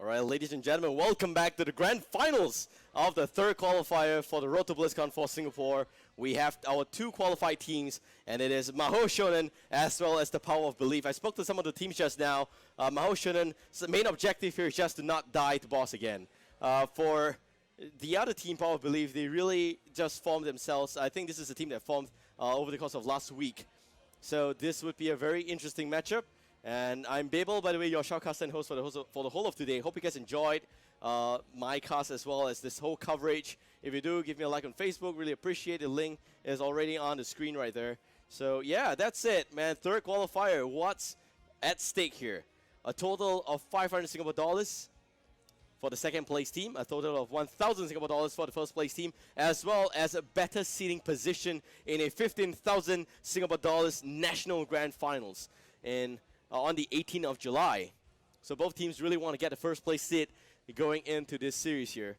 All right, ladies and gentlemen, welcome back to the grand finals of the third qualifier for the Road to Blizzcon for Singapore. We have our two qualified teams, and it is Mahou Shounen as well as the Power of Belief. I spoke to some of the teams just now. Mahou Shounen's main objective here is just to not die to boss again. For the other team, Power of Belief, they really just formed themselves. I think this is a team that formed over the course of last week. So this would be a very interesting matchup. And I'm Babel, by the way, your shoutcaster and host for the whole of today. Hope you guys enjoyed my cast as well as this whole coverage. If you do, give me a like on Facebook. Really appreciate it. The link is already on the screen right there. So yeah, that's it, man. Third qualifier. What's at stake here? A total of 500 Singapore dollars for the second place team, a total of 1,000 Singapore dollars for the first place team, as well as a better seating position in a 15,000 Singapore dollars national grand finals on the 18th of July. So both teams really want to get the first place seat going into this series here.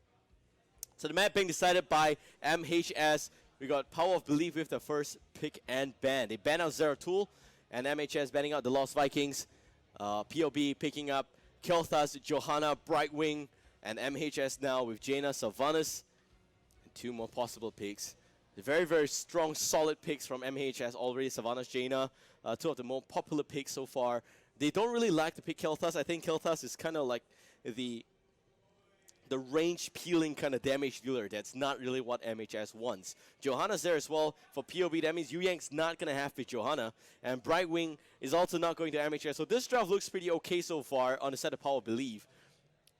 So the map being decided by MHS. We got Power of Belief with the first pick and ban. They ban out Zeratul, and MHS banning out the Lost Vikings. POB picking up Kel'Thas, Johanna, Brightwing, and MHS now with Jaina, Sylvanas, and two more possible picks. The very, very strong, solid picks from MHS already. Sylvanas, Jaina, two of the more popular picks so far. They don't really like to pick Kel'Thas. I think Kel'Thas is kind of like the range-peeling kind of damage dealer. That's not really what MHS wants. Johanna's there as well for POB. That means Yu Yang's not going to have with Johanna. And Brightwing is also not going to MHS. So this draft looks pretty okay so far on the set of Power of Belief.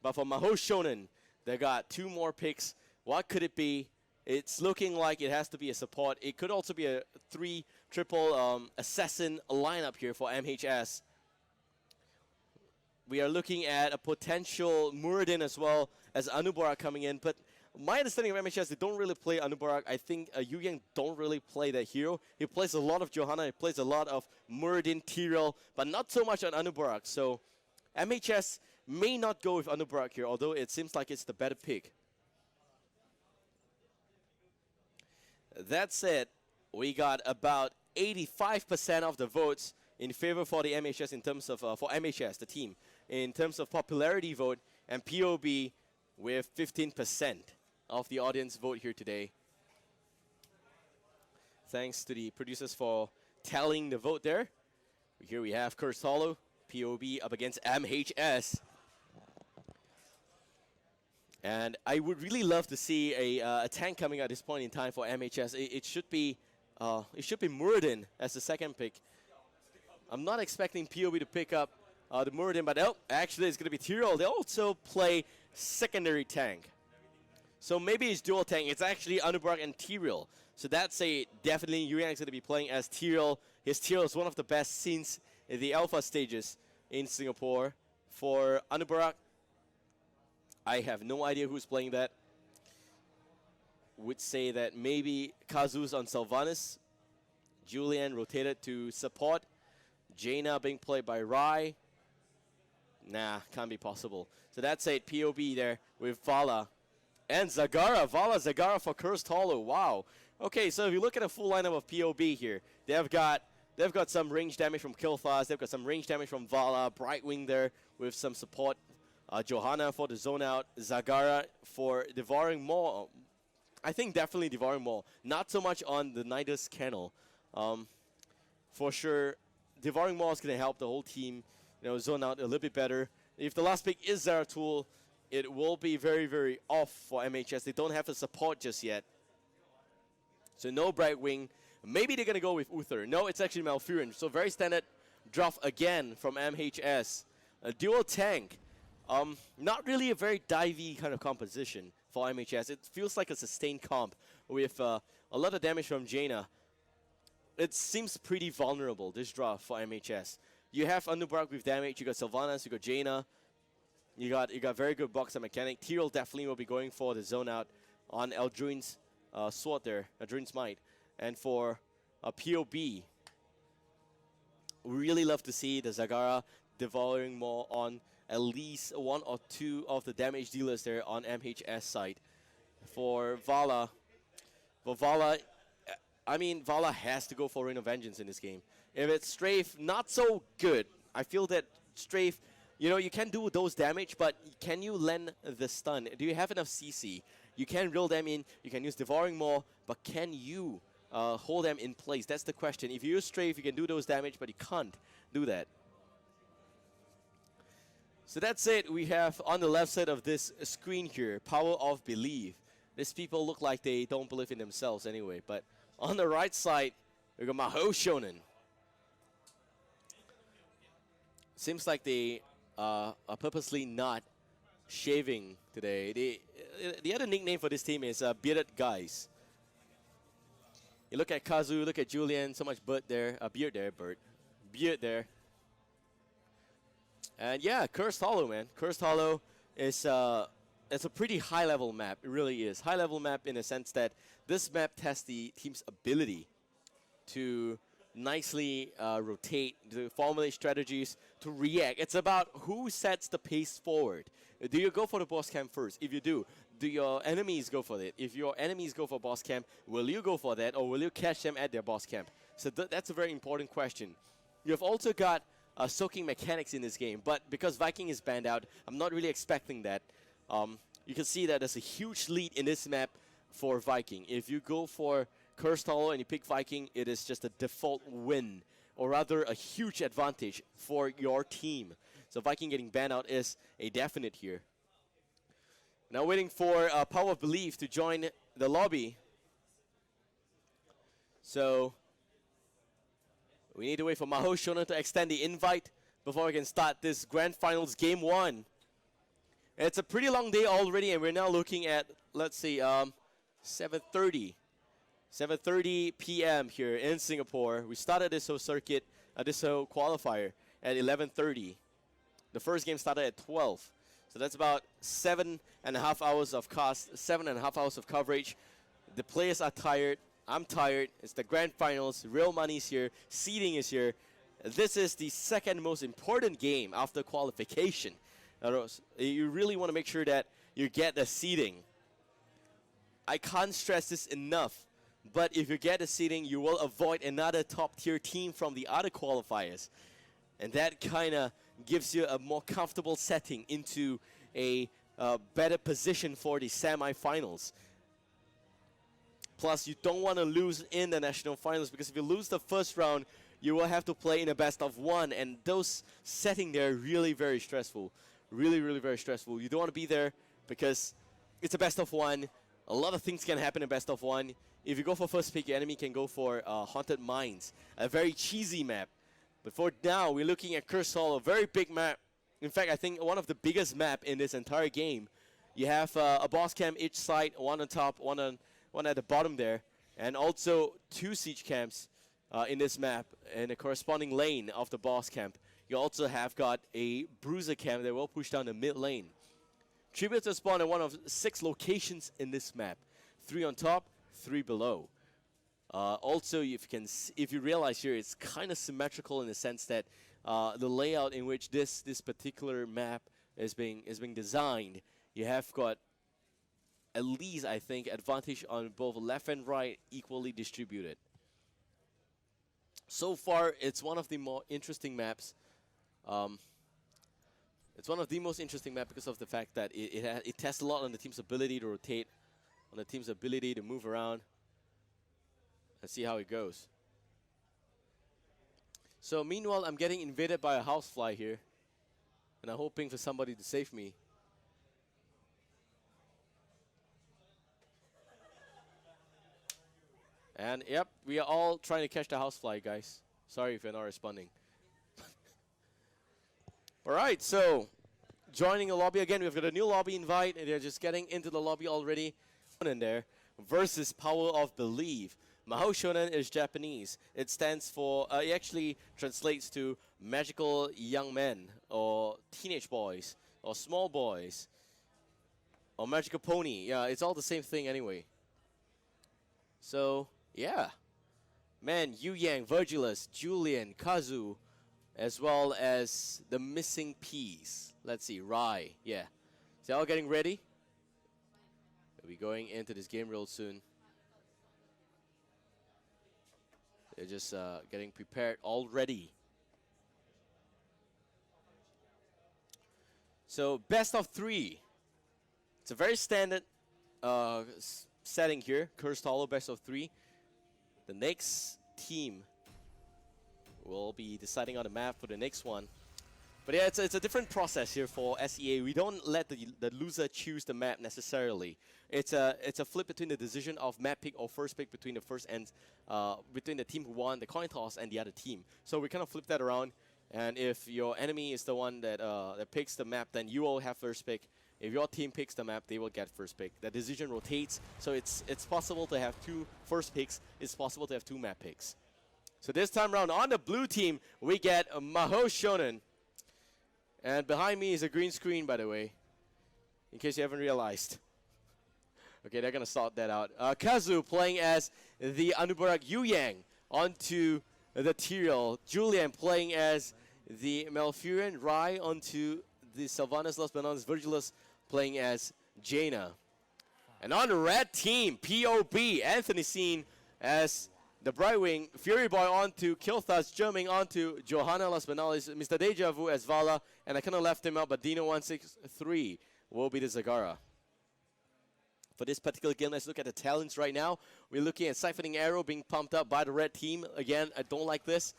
But for Mahou Shounen, they got two more picks. What could it be? It's looking like it has to be a support. It could also be a 3-triple assassin lineup here for MHS. We are looking at a potential Muradin as well as Anubarak coming in. But my understanding of MHS, they don't really play Anubarak. I think Yu Yang don't really play that hero. He plays a lot of Johanna. He plays a lot of Muradin, Tyrell, but not so much on Anubarak. So MHS may not go with Anubarak here, although it seems like it's the better pick. That said, we got about 85% of the votes in favor for the MHS in terms of for MHS, the team, in terms of popularity vote, and POB with 15% of the audience vote here today. Thanks to the producers for tallying the vote there. Here we have Cursed Hollow, POB up against MHS. And I would really love to see a tank coming at this point in time for MHS. It should be Muradin as the second pick. I'm not expecting POB to pick up the Muradin, but actually it's going to be Tyrell. They also play secondary tank. So maybe it's dual tank. It's actually Anubarak and Tyrell. So that's definitely Yu Yang is going to be playing as Tyrell. His Tyrell is one of the best scenes in the alpha stages in Singapore. For Anubarak, I have no idea who's playing that. Would say that maybe Kazu's on Sylvanas. Julian rotated to support. Jaina being played by Rai. Nah, can't be possible. So that's it. POB there with Vala. And Zagara. Vala, Zagara for Cursed Hollow. Wow. Okay, so if you look at a full lineup of POB here, they've got some range damage from Kel'Thas. They've got some range damage from Vala. Brightwing there with some support. Johanna for the zone out. Zagara for Devouring Maw. I think definitely Devouring Maw. Not so much on the Nidus Kennel. For sure, Devouring Maw is going to help the whole team, zone out a little bit better. If the last pick is Zeratul, it will be very, very off for MHS. They don't have the support just yet. So no Brightwing. Maybe they're going to go with Uther. No, it's actually Malfurion. So very standard draft again from MHS. A dual tank. Not really a very divey kind of composition for MHS. It feels like a sustained comp with a lot of damage from Jaina. It seems pretty vulnerable, this draft for MHS. You have Anubarak with damage, you got Sylvanas, you got Jaina. You got very good boxer mechanic. Tyrell definitely will be going for the zone out on Eldruin's sword there, Eldruin's might. And for POB, we really love to see the Zagara Devouring Maw on at least one or two of the damage dealers there on MHS side. For Vala, I mean, Vala has to go for Rain of Vengeance in this game. If it's Strafe, not so good. I feel that Strafe, You know, you can do those damage, but can you land the stun? Do you have enough CC? You can reel them in, you can use Devouring Maw, but can you hold them in place? That's the question. If you use Strafe, you can do those damage, but you can't do that. So that's it. We have on the left side of this screen here, Power of Belief. These people look like they don't believe in themselves anyway, but on the right side, we got Mahou Shounen. Seems like they are purposely not shaving today. The other nickname for this team is Bearded Guys. You look at Kazu, look at Julian, so much beard there, beard there. And yeah, Cursed Hollow, man. Cursed Hollow is it's a pretty high-level map. It really is. High-level map in the sense that this map tests the team's ability to nicely rotate, to formulate strategies, to react. It's about who sets the pace forward. Do you go for the boss camp first? If you do your enemies go for it? If your enemies go for boss camp, will you go for that, or will you catch them at their boss camp? So that's a very important question. You've also got soaking mechanics in this game, but because Viking is banned out, I'm not really expecting that. You can see that there's a huge lead in this map for Viking. If you go for Cursed Hollow and you pick Viking, it is just a default win, or rather a huge advantage for your team. So Viking getting banned out is a definite here. Now waiting for Power of Belief to join the lobby. So we need to wait for Mahou Shounen to extend the invite before we can start this Grand Finals Game 1. It's a pretty long day already, and we're now looking at, let's see, 7:30 p.m. here in Singapore. We started this whole circuit, this whole qualifier at 11:30. The first game started at 12. So that's about 7.5 hours of cost, 7.5 hours of coverage. The players are tired. I'm tired. It's the Grand Finals. Real money's here. Seeding is here. This is the second most important game after qualification. You really want to make sure that you get the seeding. I can't stress this enough, but if you get the seeding, you will avoid another top-tier team from the other qualifiers. And that kind of gives you a more comfortable setting into a better position for the semi-finals. Plus, you don't want to lose in the national finals, because if you lose the first round, you will have to play in a best-of-1, and those setting there are really very stressful. Really, really very stressful. You don't want to be there because it's a best-of-1. A lot of things can happen in best-of-1. If you go for first pick, your enemy can go for Haunted Mines, a very cheesy map. But for now, we're looking at Cursed Hollow, a very big map. In fact, I think one of the biggest map in this entire game. You have a boss camp each side, one on top, one at the bottom there, and also 2 siege camps in this map in the corresponding lane of the boss camp. You also have got a bruiser camp that will push down the mid lane. Tributes spawn at one of 6 locations in this map. 3 on top, 3 below. Also, if you realize here, it's kind of symmetrical in the sense that the layout in which this particular map is being designed, you have got at least, I think, advantage on both left and right, equally distributed. So far, it's one of the more interesting maps. It's one of the most interesting maps because of the fact that it tests a lot on the team's ability to rotate, on the team's ability to move around. Let's see how it goes. So meanwhile, I'm getting invaded by a housefly here, and I'm hoping for somebody to save me. And yep, we are all trying to catch the housefly, guys. Sorry if you're not responding. All right, so joining the lobby again. We've got a new lobby invite, and they're just getting into the lobby already. In there versus Power of Belief. Mahou Shounen is Japanese. It stands for, it actually translates to magical young men, or teenage boys, or small boys, or magical pony. Yeah, it's all the same thing anyway. So, yeah. Man, Yu Yang, Virgilus, Julian, Kazu, as well as the missing piece. Let's see, Rai. Yeah. Is they all getting ready? We'll be going into this game real soon. They're just getting prepared already. So best of 3. It's a very standard setting here. Cursed Hollow best of 3. The next team will be deciding on the map for the next one. But yeah, it's a different process here for SEA. We don't let the loser choose the map necessarily. It's a flip between the decision of map pick or first pick between the first and between the team who won the coin toss and the other team. So we kind of flip that around. And if your enemy is the one that that picks the map, then you will have first pick. If your team picks the map, they will get first pick. The decision rotates, so it's possible to have 2 first picks. It's possible to have 2 map picks. So this time around on the blue team, we get Mahou Shounen. And behind me is a green screen, by the way, in case you haven't realized. Okay, they're going to sort that out. Kazu playing as the Anubarak Yu Yang onto the Tyrael. Julian playing as the Malfurion. Rai onto the Sylvanas Los Bananas. Virgilus playing as Jaina. And on the red team, POB, Anthony Scene as the Brightwing, Fury Boy onto Kilthas, Germing onto Johanna Las Banales, Mr. Deja Vu as Vala, and I kind of left him out, but Dino163 will be the Zagara. For this particular game, let's look at the talents right now. We're looking at Siphoning Arrow being pumped up by the red team. Again, I don't like this.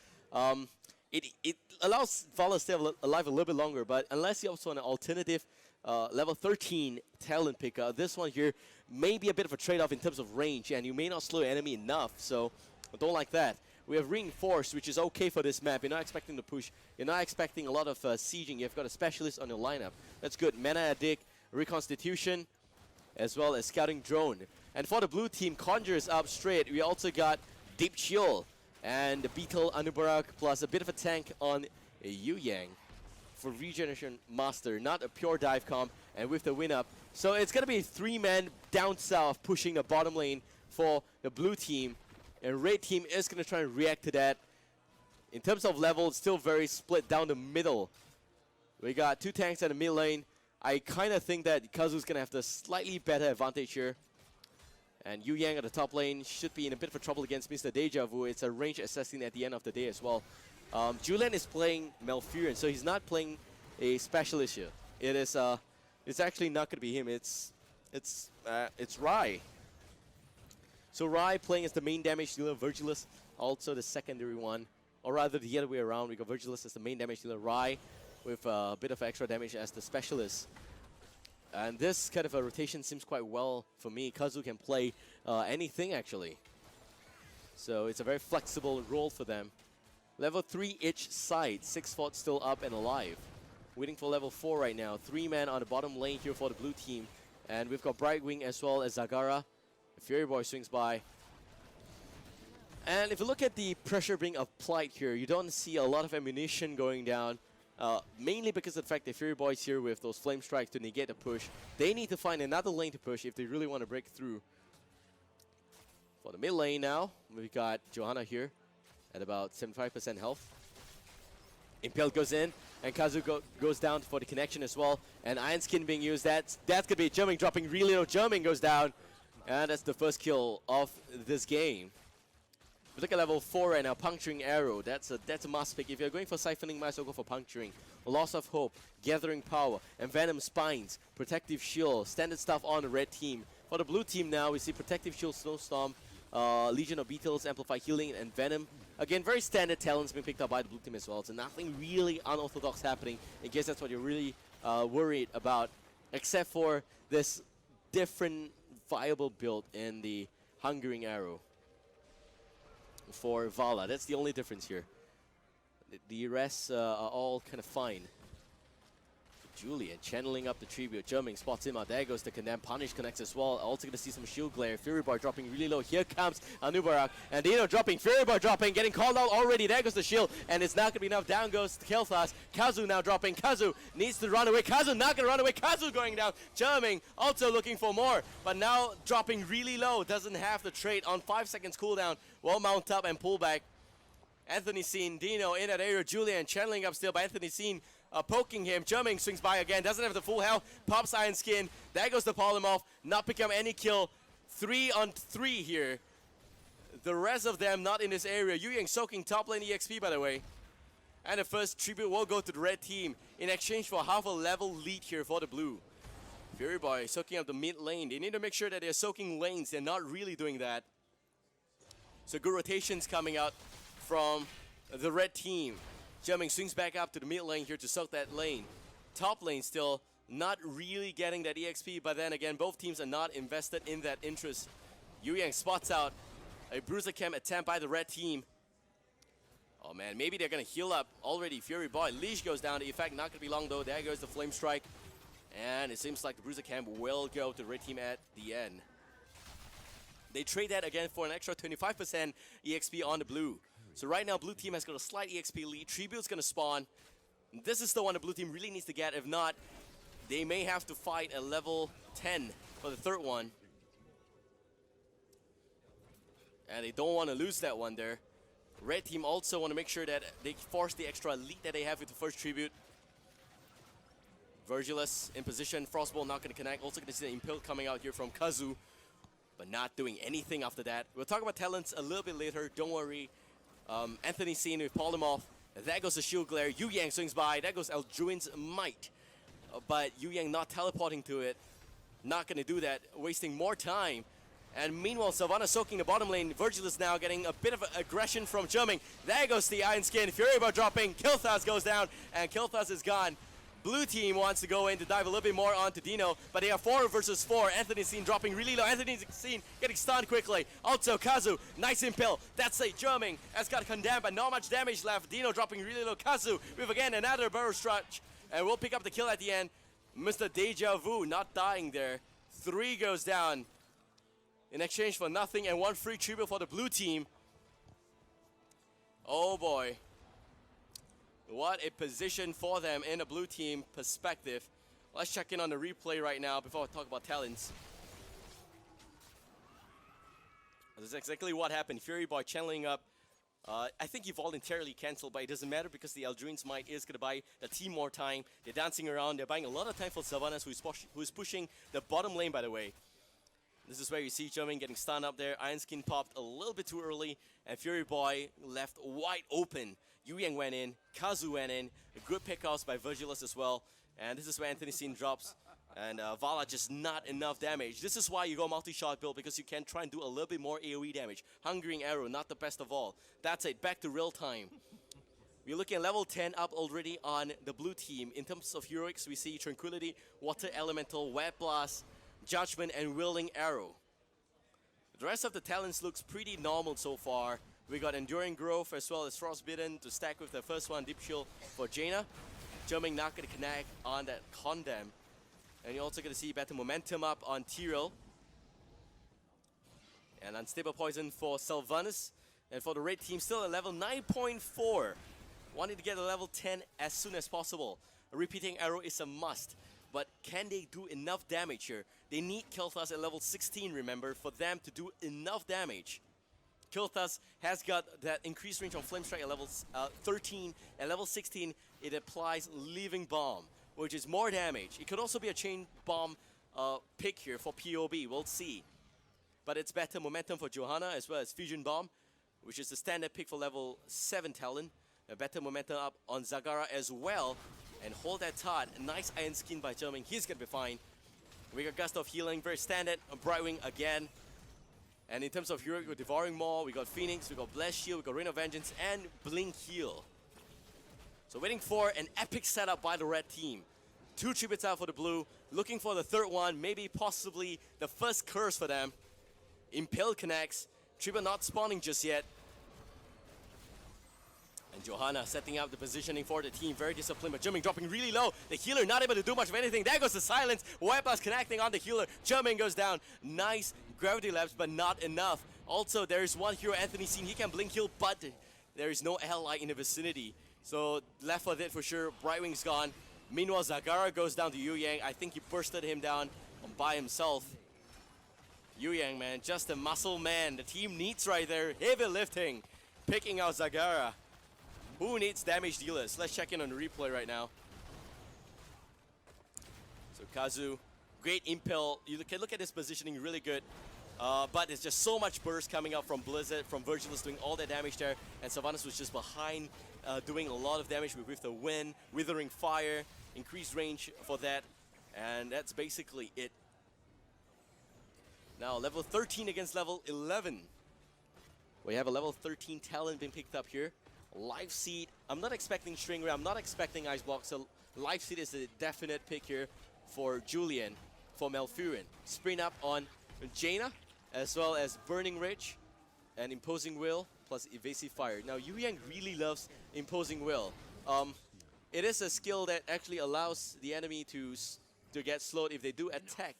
It allows Vala to stay alive a little bit longer, but unless you also want an alternative level 13 talent picker, this one here may be a bit of a trade-off in terms of range, and you may not slow your enemy enough, so I don't like that. We have Reinforced, which is okay for this map. You're not expecting to push. You're not expecting a lot of sieging. You've got a Specialist on your lineup. That's good. Mana Addict, Reconstitution, as well as Scouting Drone. And for the blue team, Conjures up straight. We also got Deep Chill and the Beetle Anubarak, plus a bit of a tank on Yu Yang for Regeneration Master. Not a pure dive comp, and with the win up. So it's going to be a 3-man down south pushing the bottom lane for the blue team. And red team is going to try and react to that. In terms of level, it's still very split down the middle. We got 2 tanks at the mid lane. I kind of think that Kazu's going to have the slightly better advantage here. And Yu Yang at the top lane should be in a bit of a trouble against Mr. Deja Vu. It's a range assassin at the end of the day as well. Julian is playing Malfurion, so he's not playing a Specialist here. It's actually not going to be him. It's Rai. So Rai playing as the main damage dealer, Virgilus also the secondary one. Or rather the other way around, we got Virgilus as the main damage dealer, Rai with a bit of extra damage as the Specialist. And this kind of a rotation seems quite well for me. Kazu can play anything actually. So it's a very flexible role for them. Level 3 each side, 6 forts still up and alive. Waiting for level 4 right now. 3-man on the bottom lane here for the blue team. And we've got Brightwing as well as Zagara. Fury Boy swings by. And if you look at the pressure being applied here, you don't see a lot of ammunition going down. Mainly because of the fact that Fury Boy's here with those flame strikes to negate the push. They need to find another lane to push if they really want to break through. For the mid lane now, we've got Johanna here at about 75% health. Impale goes in, and Kazu goes down for the connection as well. And Iron Skin being used. That's going to be Germing dropping really low. Germing goes down. And that's the first kill of this game. We look at level 4 right now, Puncturing Arrow. That's a must pick. If you're going for Siphoning, might as well go for Puncturing. Loss of Hope, Gathering Power, and Venom Spines, Protective Shield, standard stuff on the red team. For the blue team now, we see Protective Shield, Snowstorm, Legion of Beetles, Amplify Healing, and Venom. Again, very standard talents being picked up by the blue team as well. So nothing really unorthodox happening, in case that's what you're really worried about. Except for this different viable build in the Hungering Arrow for Vala. That's the only difference here. The rest are all kind of fine. Julian channeling up the tribute. Germing spots him out. There goes the Condemn. Punish connects as well. Also going to see some shield glare. Fury Bar dropping really low. Here comes Anubarak. And Dino dropping. Fury Bar dropping. Getting called out already. There goes the shield. And it's not going to be enough. Down goes Kelthas. Kazu now dropping. Kazu needs to run away. Kazu not going to run away. Kazu going down. Germing also looking for more. But now dropping really low. Doesn't have the trait on 5 seconds cooldown. Will mount up and pull back. Anthony Scene. Dino in that area. Julian channeling up still by Anthony Scene. Poking him. Germing swings by again. Doesn't have the full health. Pops Iron Skin. There goes the polymorph. Not picking up any kill. 3 on 3 here. The rest of them not in this area. Yu Yang soaking top lane EXP, by the way. And the first tribute will go to the red team in exchange for half a level lead here for the blue. Fury Boy soaking up the mid lane. They need to make sure that they're soaking lanes. They're not really doing that. So good rotations coming out from the red team. Jumping swings back up to the mid lane here to soak that lane. Top lane still not really getting that EXP, but then again, both teams are not invested in that interest. Yu Yang spots out a Bruiser Cam attempt by the red team. Oh man, maybe they're gonna heal up already. Fury Boy, Leash goes down. The effect not gonna be long though. There goes the Flame Strike. And it seems like the Bruiser Cam will go to the red team at the end. They trade that again for an extra 25% EXP on the blue. So right now, blue team has got a slight EXP lead. Tribute's gonna spawn. This is the one the blue team really needs to get. If not, they may have to fight a level 10 for the third one. And they don't want to lose that one there. Red team also want to make sure that they force the extra lead that they have with the first tribute. Virgilus in position. Frostbolt not going to connect. Also going to see the Impale coming out here from Kazu. But not doing anything after that. We'll talk about talents a little bit later. Don't worry. Anthony Scene with Polymorph. There goes the Shield Glare. Yu Yang swings by. There goes Eldrain's Might. But Yu Yang not teleporting to it. Not going to do that. Wasting more time. And meanwhile, Savannah soaking the bottom lane. Virgilus now getting a bit of aggression from Jerming. There goes the Iron Skin. Fury Bar dropping. Kilthas goes down. And Kilthas is gone. Blue team wants to go in to dive a little bit more onto Dino, but they are 4 versus 4. Anthony Scene dropping really low. Anthony Scene getting stunned quickly. Also, Kazu, nice impale. That's a Jerming has got condemned, but not much damage left. Dino dropping really low. Kazu with again another barrel stretch, and we'll pick up the kill at the end. Mr. Deja Vu not dying there. 3 goes down in exchange for nothing and 1 free tribute for the blue team. Oh boy. What a position for them in a blue team perspective. Let's check in on the replay right now before I talk about talents. This is exactly what happened. Fury Boy channeling up. I think he voluntarily canceled, but it doesn't matter because the Eldrain's Might is going to buy the team more time. They're dancing around. They're buying a lot of time for Sylvanas, who is pushing the bottom lane, by the way. This is where you see Jermaine getting stunned up there. Iron Skin popped a little bit too early, and Fury Boy left wide open. Yu Yang went in, Kazu went in, good pickoffs by Virgilus as well. And this is where Anthony Scene drops. And Vala just not enough damage. This is why you go multi-shot build, because you can try and do a little bit more AoE damage. Hungering Arrow, not the best of all. That's it, back to real time. We're looking at level 10 up already on the blue team. In terms of heroics, we see Tranquility, Water Elemental, Web Blast, Judgment, and Wielding Arrow. The rest of the talents looks pretty normal so far. We got Enduring Growth as well as Frostbitten to stack with the first one, Deep Shield for Jaina. Jerming not going to connect on that Condemn. And you're also going to see better momentum up on Tyrell. And Unstable Poison for Sylvanas. And for the red team, still at level 9.4. Wanting to get a level 10 as soon as possible. A repeating arrow is a must. But can they do enough damage here? They need Kilthas at level 16, remember, for them to do enough damage. Kilthas has got that increased range on Flame Strike at level 13. At level 16, it applies Leaving Bomb, which is more damage. It could also be a Chain Bomb pick here for POB, we'll see. But it's better momentum for Johanna as well as Fusion Bomb, which is the standard pick for level 7 talent. A better momentum up on Zagara as well. And hold that taut. A nice Iron Skin by Jerming. He's going to be fine. We got Gust of Healing, very standard. Brightwing again. And in terms of hero, we got Devouring Maw, we got Phoenix, we got Blessed Shield, we got Rain of Vengeance, and Blink Heal. So waiting for an epic setup by the red team. 2 tributes out for the blue. Looking for the third one, maybe possibly the first curse for them. Impale connects. Tribute not spawning just yet. And Johanna setting up the positioning for the team. Very disciplined, but Jerming dropping really low. The healer not able to do much of anything. There goes the silence. White Blast connecting on the healer. Jerming goes down. Nice gravity lapse, but not enough. Also, there is one hero, Anthony Scene. He can blink heal, but there is no ally in the vicinity. So left for dead for sure. Brightwing's gone. Meanwhile, Zagara goes down to Yu Yang. I think he bursted him down by himself. Yu Yang, man, just a muscle man. The team needs right there. Heavy lifting. Picking out Zagara. Who needs damage dealers? Let's check in on the replay right now. So Kazu, great impale. You can look at his positioning really good. But there's just so much burst coming out from Blizzard, from Virgilus doing all that damage there, and Sylvanas was just behind, doing a lot of damage with the wind, Withering Fire, increased range for that, and that's basically it. Now level 13 against level 11. We have a level 13 talent being picked up here. Life Seed. I'm not expecting String Ray, I'm not expecting Ice Block, so Life Seed is a definite pick here for Julian, for Malfurion. Sprint up on Jaina, as well as Burning Ridge and Imposing Will, plus Evasive Fire. Now, Yu Yang really loves Imposing Will. It is a skill that actually allows the enemy to get slowed if they do attack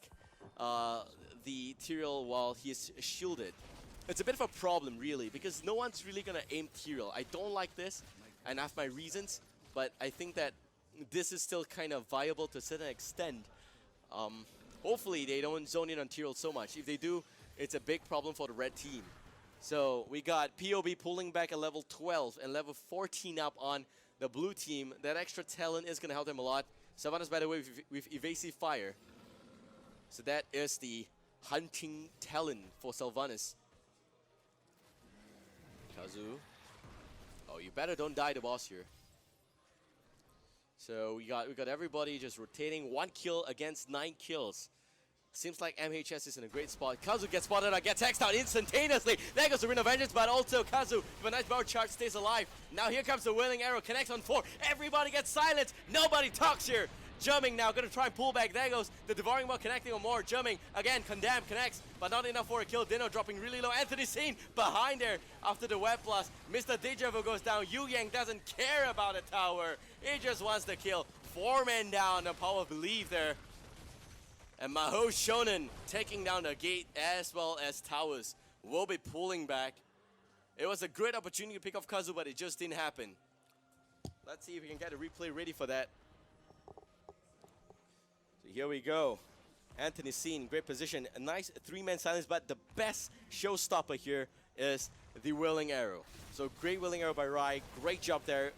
the Tyrael while he is shielded. It's a bit of a problem, really, because no one's really going to aim Tyrael. I don't like this, and I have my reasons, but I think that this is still kind of viable to a certain extent. Hopefully, they don't zone in on Tyrael so much. If they do, it's a big problem for the red team. So we got POB pulling back at level 12 and level 14 up on the blue team. That extra talent is going to help them a lot. Sylvanas, by the way, with Evasive Fire. So that is the hunting talent for Sylvanas. Kazu. Oh, you better don't die the boss here. So we got everybody just rotating. 1 kill against 9 kills. Seems like MHS is in a great spot. Kazu gets spotted out, gets hexed out instantaneously. There goes the Ring of Vengeance, but also Kazu with a nice power charge stays alive. Now here comes the Willing Arrow, connects on 4. Everybody gets silenced. Nobody talks here. Jumping now, gonna try and pull back. There goes the Devouring Maw connecting on more. Jumping again, Condemn connects, but not enough for a kill. Dino dropping really low. Anthony seen behind there after the web blast. Mr. Deja Vu goes down. Yu Yang doesn't care about a tower. He just wants the kill. 4 men down. The power of belief there. And Mahou Shounen taking down the gate as well as towers. Will be pulling back. It was a great opportunity to pick off Kazu, but it just didn't happen. Let's see if we can get a replay ready for that. So here we go. Anthony seen, great position. A nice 3-man silence, but the best showstopper here is the Willing Arrow. So great Willing Arrow by Rai. Great job there.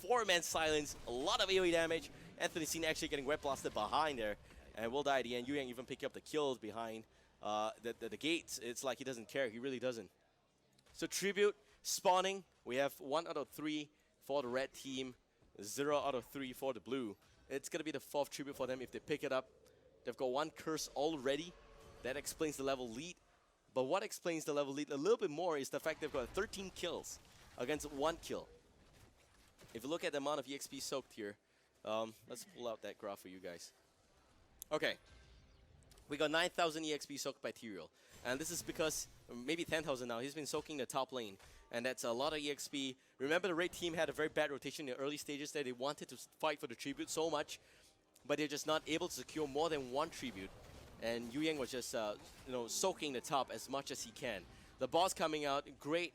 4-man silence, a lot of AoE damage. Anthony seen actually getting web blasted behind there. And will die at the end. Yu Yang even picking up the kills behind the gates. It's like he doesn't care. He really doesn't. So Tribute spawning. We have 1 out of 3 for the red team. 0 out of 3 for the blue. It's going to be the 4th Tribute for them if they pick it up. They've got 1 curse already. That explains the level lead. But what explains the level lead a little bit more is the fact they've got 13 kills against 1 kill. If you look at the amount of EXP soaked here, let's pull out that graph for you guys. Okay, we got 9,000 EXP soaked by Tyrael. And this is because, maybe 10,000 now, he's been soaking the top lane. And that's a lot of EXP. Remember, the red team had a very bad rotation in the early stages there. They wanted to fight for the tribute so much, but they're just not able to secure more than 1 tribute. And Yu Yang was just, soaking the top as much as he can. The boss coming out, great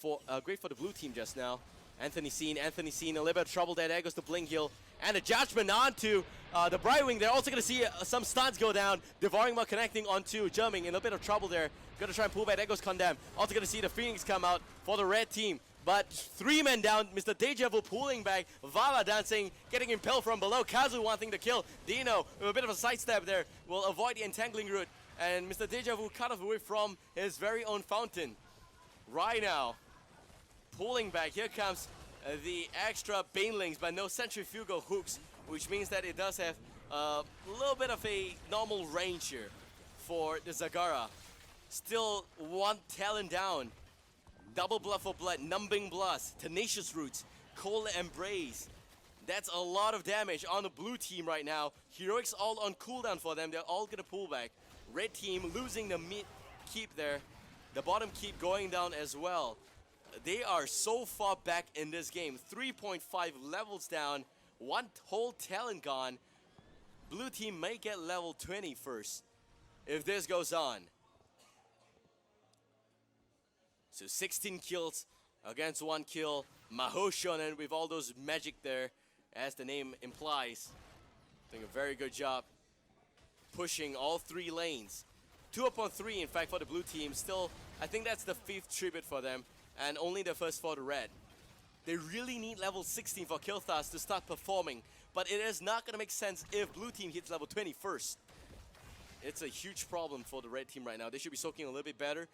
for the blue team just now. Anthony seen, a little bit of trouble there. There goes the Blink Heal. And a Judgment onto the Brightwing. They're also going to see some stuns go down. Devouring Maw connecting onto Jumping. In a bit of trouble there. Going to try and pull back. There goes Condemn. Also going to see the Phoenix come out for the red team. But 3 men down. Mr. Deja Vu pulling back. Vala dancing. Getting impelled from below. Kazu wanting to kill. Dino with a bit of a sidestep there. Will avoid the entangling route. And Mr. Deja Vu cut off away from his very own fountain. Right now. Pulling back. Here comes the extra Banelings, but no centrifugal hooks, which means that it does have a little bit of a normal range here for the Zagara. Still 1 talent down. Double Blood for Blood, Numbing Blast, Tenacious Roots, Cold Embrace. That's a lot of damage on the blue team right now. Heroics all on cooldown for them. They're all going to pull back. Red team losing the mid keep there. The bottom keep going down as well. They are so far back in this game. 3.5 levels down. 1 whole talent gone. Blue team may get level 20 first if this goes on. So 16 kills against 1 kill. Mahou Shounen with all those magic there, as the name implies. Doing a very good job pushing all 3 lanes. 2 upon 3, in fact, for the blue team. Still, I think that's the 5th tribute for them. And only the first for the red. They really need level 16 for Kilthas to start performing. But it is not going to make sense if blue team hits level 20 first. it's a huge problem for the red team right now. They should be soaking a little bit better.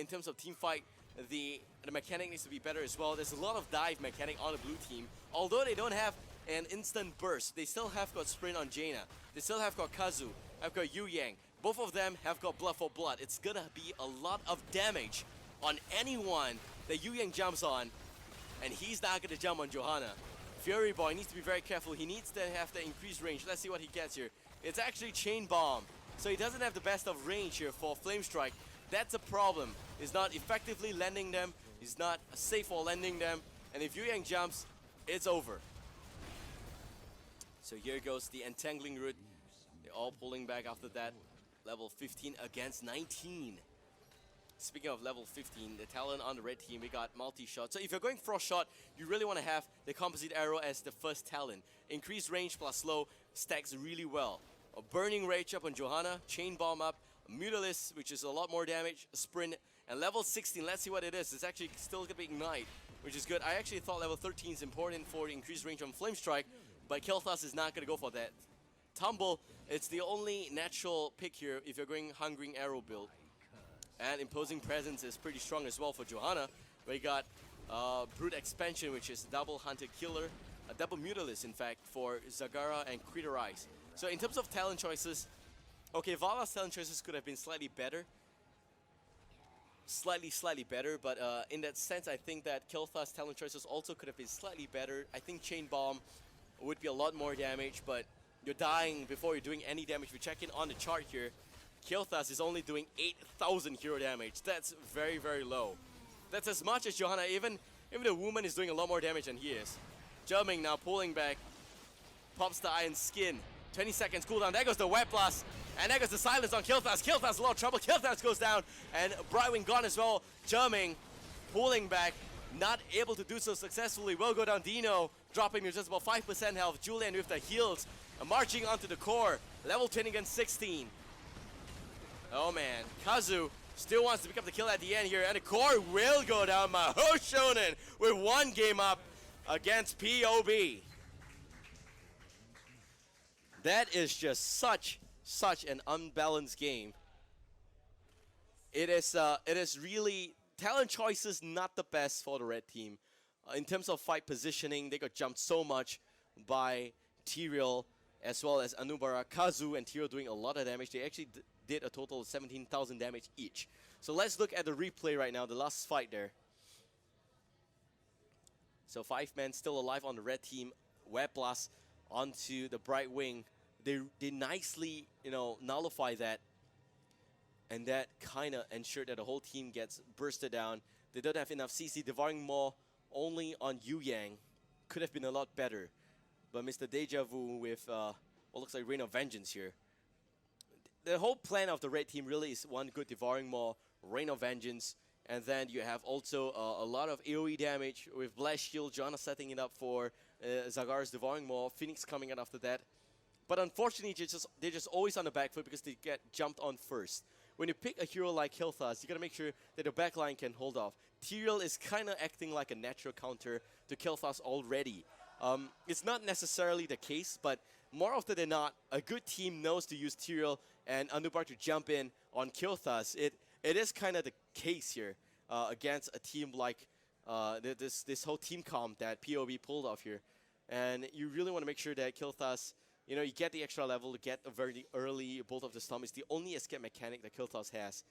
In terms of team fight, the mechanic needs to be better as well. There's a lot of dive mechanic on the blue team. Although they don't have an instant burst, they still have got sprint on Jaina. They still have got Kazu, have got Yu Yang. Both of them have got blood for blood. It's gonna be a lot of damage on anyone that Yu Yang jumps on, and he's not gonna jump on Johanna. Fury Boy needs to be very careful. He needs to have the increased range. Let's see what he gets here. It's actually Chain Bomb, so he doesn't have the best of range here for Flame Strike. That's a problem. He's not effectively landing them. He's not safe for landing them. And if Yu Yang jumps, it's over. So here goes the entangling route. They're all pulling back after that. Level 15 against 19. Speaking of level 15, the talent on the red team, we got multi-shot. So if you're going Frost Shot, you really want to have the Composite Arrow as the first talent. Increased range plus slow stacks really well. A Burning Rage up on Johanna, Chain Bomb up, Mutalis, which is a lot more damage, Sprint, and level 16, let's see what it is. It's actually still going to be Ignite, which is good. I actually thought level 13 is important for increased range on Flame Strike, but Kel'Thas is not going to go for that. Tumble, it's the only natural pick here if you're going Hungering Arrow build. And Imposing Presence is pretty strong as well for Johanna. We got Brute Expansion, which is double Hunter Killer, a double Mutalis in fact for Zagara and Criterize. So in terms of talent choices, okay, Vala's talent choices could have been slightly better. Slightly better, but in that sense I think that Kel'Thas talent choices also could have been slightly better. I think Chain Bomb would be a lot more damage, but you're dying before you're doing any damage. We check in on the chart here. Kel'Thas is only doing 8,000 hero damage. That's very, very low. That's as much as Johanna. Even the woman is doing a lot more damage than he is. Jumping now, pulling back. Pops the Iron Skin. 20 seconds cooldown. There goes the Web Blast. And there goes the silence on Kel'Thas. Kel'Thas a lot of trouble. Kel'Thas goes down. And Brightwing gone as well. Jumping, pulling back. Not able to do so successfully. Will go down Dino. Dropping to just about 5% health. Julian with the heals. Marching onto the core. Level 10 against 16. Oh man, Kazu still wants to pick up the kill at the end here, and the core will go down. Mahou Shounen with one game up against POB. That is just such an unbalanced game. It is really talent choices not the best for the red team. In terms of fight positioning, they got jumped so much by Tyrael as well as Anubara. Kazu and Tyrael doing a lot of damage. They actually did a total of 17,000 damage each. So let's look at the replay right now, the last fight there. So 5 men still alive on the red team. Web Blast onto the Brightwing. They nicely, nullify that. And that kind of ensured that the whole team gets bursted down. They don't have enough CC. Devouring Maw only on Yu Yang. Could have been a lot better. But Mr. Deja Vu with what looks like Reign of Vengeance here. The whole plan of the red team really is one good Devouring Maw, Reign of Vengeance, and then you have also a lot of AoE damage with Blast Shield, Johanna setting it up for Zagara's Devouring Maw, Phoenix coming out after that. But unfortunately, they're just always on the back foot because they get jumped on first. When you pick a hero like Kel'Thas, you gotta make sure that the backline can hold off. Tyrael is kind of acting like a natural counter to Kel'Thas already. It's not necessarily the case, but more often than not, a good team knows to use Tyrael and Anubar to jump in on Kel'Thas. It is kind of the case here against a team like this whole team comp that POB pulled off here. And you really want to make sure that Kel'Thas, you get the extra level to get a very early Bolt of the Storm. It's the only escape mechanic that Kel'Thas has.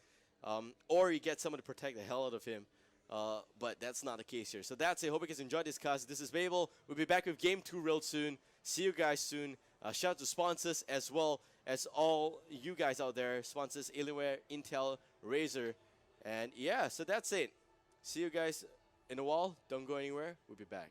Or you get someone to protect the hell out of him. But that's not the case here. So that's it. Hope you guys enjoyed this cast. This is Babel. We'll be back with Game 2 real soon. See you guys soon. Shout out to sponsors as well as all you guys out there. Sponsors, Alienware, Intel, Razer. And yeah, so that's it. See you guys in a while. Don't go anywhere. We'll be back.